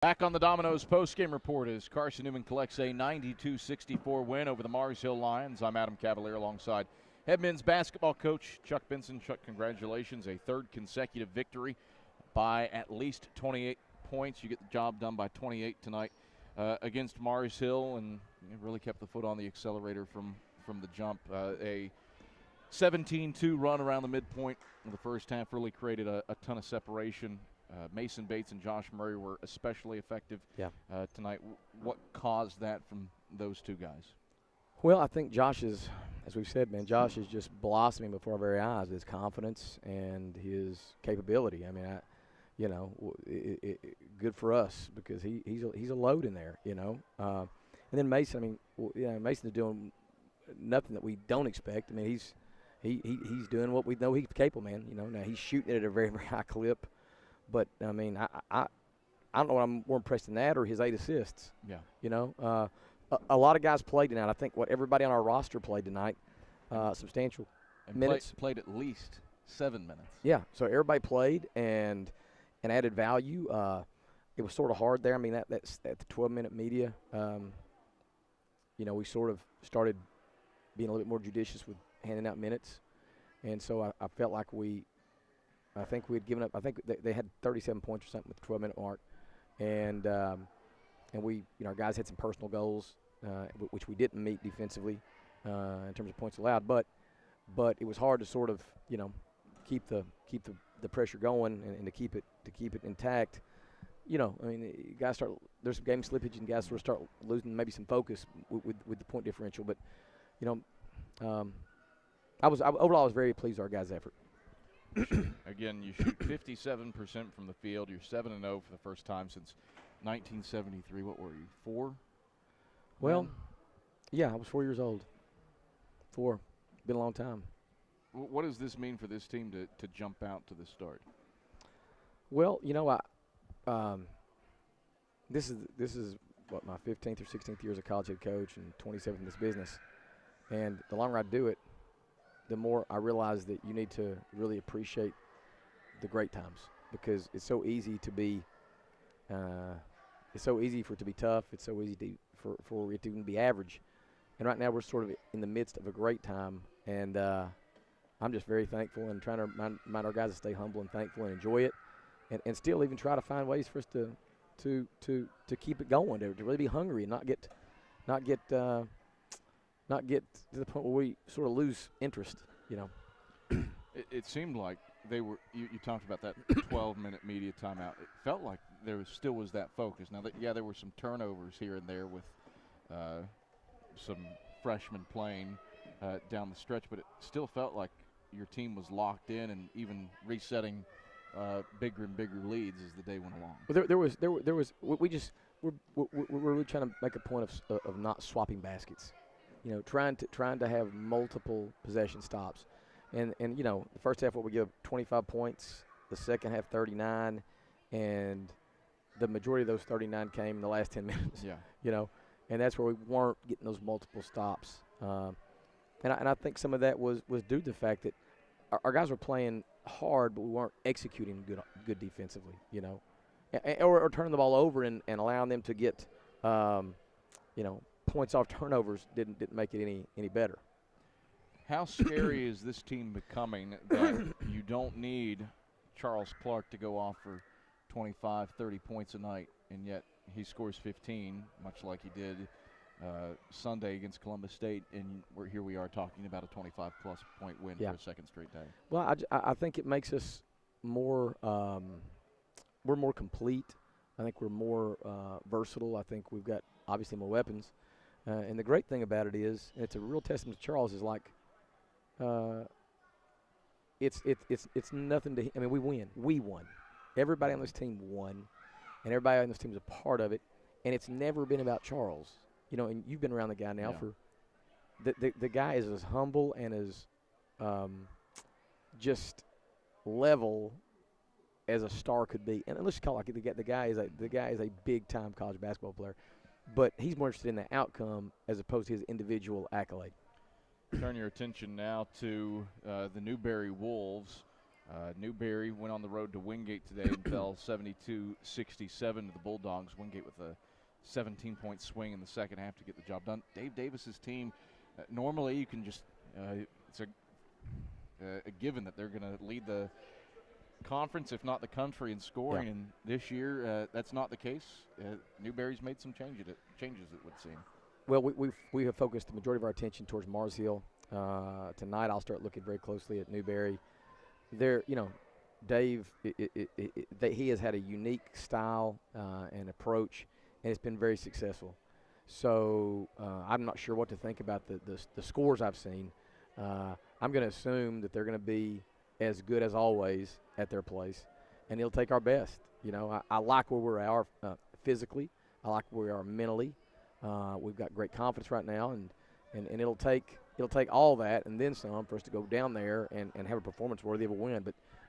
Back on the Domino's post-game report as Carson-Newman collects a 92-64 win over the Mars Hill Lions. I'm Adam Cavalier alongside head men's basketball coach Chuck Benson. Chuck, congratulations. A third consecutive victory by at least 28 points. You get the job done by 28 tonight against Mars Hill, and you really kept the foot on the accelerator from the jump. A 17-2 run around the midpoint of the first half really created a ton of separation. Mason Bates and Josh Murray were especially effective tonight. What caused that from those two guys? Well, I think Josh is, as we've said, man, Josh is just blossoming before our very eyes. His confidence and his capability. I mean, good for us because he's a load in there, And then Mason, Mason is doing nothing that we don't expect. I mean, he's doing what we know he's capable, man. Now he's shooting it at a very, very high clip. But, I mean, I don't know what I'm more impressed than that or his 8 assists. Yeah. A lot of guys played tonight. I think everybody on our roster played tonight, substantial and minutes. Played at least 7 minutes. Yeah, so everybody played and added value. It was sort of hard there. I mean, that's at the 12-minute media. We sort of started being a little bit more judicious with handing out minutes. And so I felt like I think we had given up. I think they had 37 points or something with the 12-minute mark, and we, our guys had some personal goals, which we didn't meet defensively in terms of points allowed. But it was hard to sort of keep the pressure going and to keep it intact. Guys there's some game slippage and guys sort of start losing maybe some focus with the point differential. But overall I was very pleased with our guys' effort. Again, you shoot 57% from the field. You're 7-0 for the first time since 1973. What were you, 4? Well, yeah, I was 4 years old. 4. Been a long time. What does this mean for this team to jump out to the start? Well, this is what, my 15th or 16th year as a college head coach and 27th in this business. And the longer I do it, the more I realize that you need to really appreciate the great times because it's so easy to be it's so easy for it to be tough. It's so easy for it to even be average. And right now we're sort of in the midst of a great time, and I'm just very thankful and trying to remind our guys to stay humble and thankful and enjoy it, and still even try to find ways for us to keep it going, to really be hungry and not get to the point where we sort of lose interest, It seemed like they were. You talked about that 12-minute media timeout. It felt like there still was that focus. Now, there were some turnovers here and there with some freshmen playing down the stretch, but it still felt like your team was locked in and even resetting bigger and bigger leads as the day went along. Well, there was. We're really trying to make a point of not swapping baskets. Trying to have multiple possession stops. And the first half, we give 25 points, the second half 39, and the majority of those 39 came in the last 10 minutes. Yeah. And that's where we weren't getting those multiple stops. And I think some of that was due to the fact that our guys were playing hard, but we weren't executing good defensively, or turning the ball over and allowing them to get, points off turnovers didn't make it any better. How scary is this team becoming that you don't need Charles Clark to go off for 25, 30 points a night, and yet he scores 15, much like he did Sunday against Columbus State, and here we are talking about a 25-plus point win for a second straight day? Well, I think it makes us more we're more complete. I think we're more versatile. I think we've got obviously more weapons. And the great thing about it is, and it's a real testament to Charles, is like it's nothing to – I mean, we win. We won. Everybody on this team won, and everybody on this team is a part of it. And it's never been about Charles. And you've been around the guy now for – the guy is as humble and as just level as a star could be. And let's call it like the guy is a big-time college basketball player. But he's more interested in the outcome as opposed to his individual accolade. Turn your attention now to the Newberry Wolves. Newberry went on the road to Wingate today and fell 72-67 to the Bulldogs. Wingate with a 17-point swing in the second half to get the job done. Dave Davis's team, normally you can just it's a given that they're going to lead the conference, if not the country, in scoring. Yeah. And this year, that's not the case. Newberry's made some changes, it would seem. Well, we have focused the majority of our attention towards Mars Hill. Tonight, I'll start looking very closely at Newberry. There, Dave, he has had a unique style and approach, and it's been very successful. So I'm not sure what to think about the scores I've seen. I'm going to assume that they're going to be as good as always at their place, and it'll take our best. I like where we are physically. I like where we are mentally. We've got great confidence right now, and it'll take all that and then some for us to go down there and have a performance worthy of a win.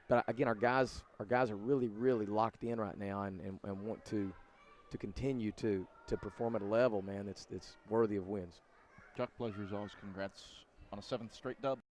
But again, our guys are really, really locked in right now and want to continue to perform at a level, man, that's worthy of wins. Chuck, pleasure as always. Congrats on a 7th straight dub.